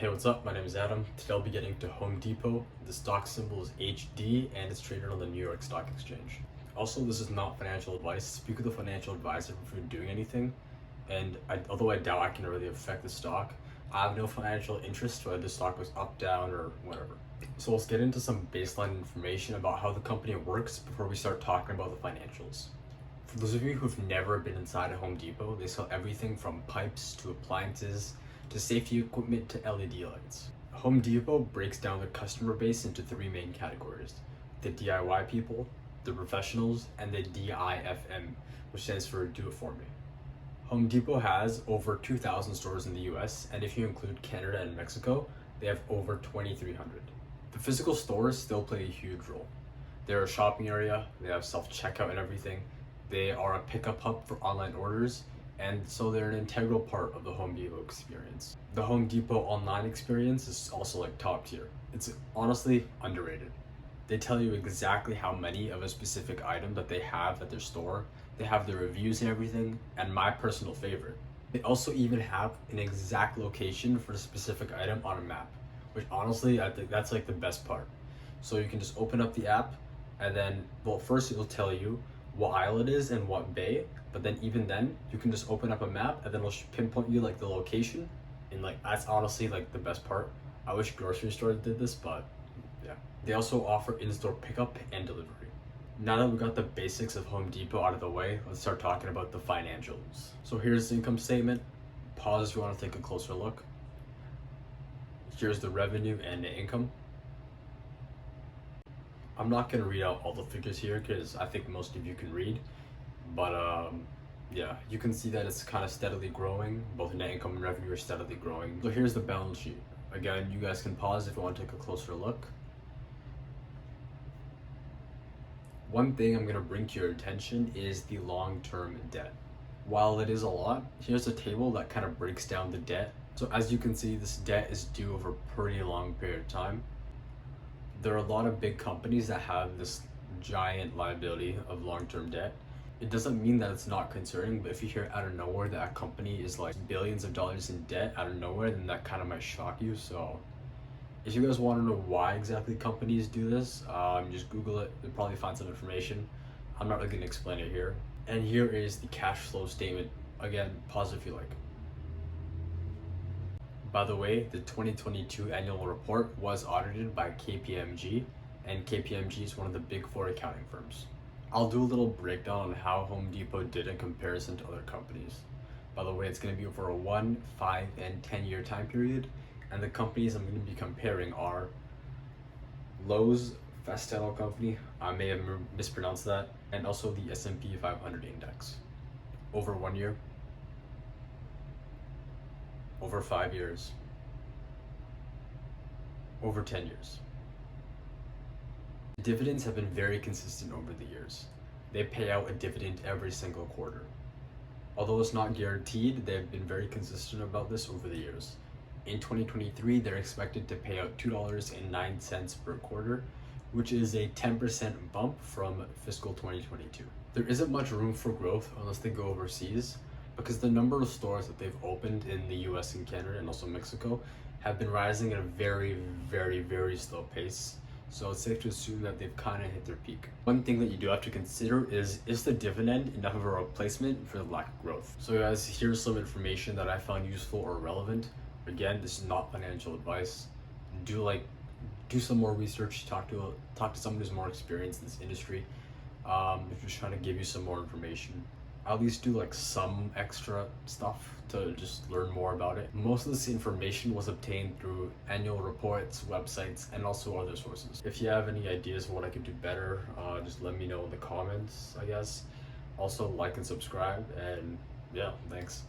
Hey, what's up? My name is Adam. Today I'll be getting to Home Depot. The stock symbol is HD and it's traded on the New York Stock Exchange. Also, this is not financial advice. Speak with a financial advisor before doing anything. Although I doubt I can really affect the stock, I have no financial interest whether the stock goes up, down, or whatever. So let's get into some baseline information about how the company works before we start talking about the financials. For those of you who've never been inside a Home Depot, they sell everything from pipes to appliances to safety equipment to LED lights. Home Depot breaks down their customer base into three main categories: the DIY people, the professionals, and the DIFM, which stands for Do It For Me. Home Depot has over 2,000 stores in the US, and if you include Canada and Mexico, they have over 2,300. The physical stores still play a huge role. They're a shopping area, they have self-checkout and everything, they are a pickup hub for online orders, and so they're an integral part of the Home Depot experience. The Home Depot online experience is also like top tier. It's honestly underrated. They tell you exactly how many of a specific item that they have at their store. They have the reviews and everything, and my personal favorite, they also even have an exact location for the specific item on a map, which honestly I think that's like the best part. So you can just open up the app and then, well, first it'll tell you what aisle it is and what bay, but then even then you can just open up a map and then it'll pinpoint you like the location, and like that's honestly like the best part. I wish grocery stores did this, but yeah. They also offer in-store pickup and delivery. Now that we got the basics of Home Depot out of the way, let's start talking about the financials. So here's the income statement. Pause if you want to take a closer look. Here's the revenue and the income. I'm not going to read out all the figures here because I think most of you can read, but yeah, you can see that it's kind of steadily growing. Both net income and revenue are steadily growing. So here's the balance sheet. Again, you guys can pause if you want to take a closer look. One thing I'm going to bring to your attention is the long-term debt. While it is a lot, here's a table that kind of breaks down the debt. So as you can see, this debt is due over a pretty long period of time. There are a lot of big companies that have this giant liability of long-term debt. It doesn't mean that it's not concerning, but if you hear out of nowhere that a company is like billions of dollars in debt out of nowhere, then that kind of might shock you. So if you guys want to know why exactly companies do this, just Google it. You'll probably find some information. I'm not really going to explain it here. And here is the cash flow statement. Again, pause if you like. By the way, the 2022 annual report was audited by KPMG, and KPMG is one of the big four accounting firms. I'll do a little breakdown on how Home Depot did in comparison to other companies. By the way, it's going to be over a 1, 5, and 10-year time period, and the companies I'm going to be comparing are Lowe's, Fastenal Company, I may have mispronounced that, and also the S&P 500 index. Over 1 year, over 5 years, over 10 years. Dividends have been very consistent over the years. They pay out a dividend every single quarter. Although it's not guaranteed, they've been very consistent about this over the years. In 2023, they're expected to pay out $2.09 per quarter, which is a 10% bump from fiscal 2022. There isn't much room for growth unless they go overseas, because the number of stores that they've opened in the US and Canada and also Mexico have been rising at a very, very, very slow pace. So it's safe to assume that they've kind of hit their peak. One thing that you do have to consider is the dividend enough of a replacement for the lack of growth? So guys, here's some information that I found useful or relevant. Again, this is not financial advice. Do some more research, talk to someone who's more experienced in this industry. I'm just trying to give you some more information. At least do like some extra stuff to just learn more about it. Most of this information was obtained through annual reports, websites, and also other sources. If you have any ideas of what I could do better, just let me know in the comments, I guess. Also like and subscribe, and yeah, thanks.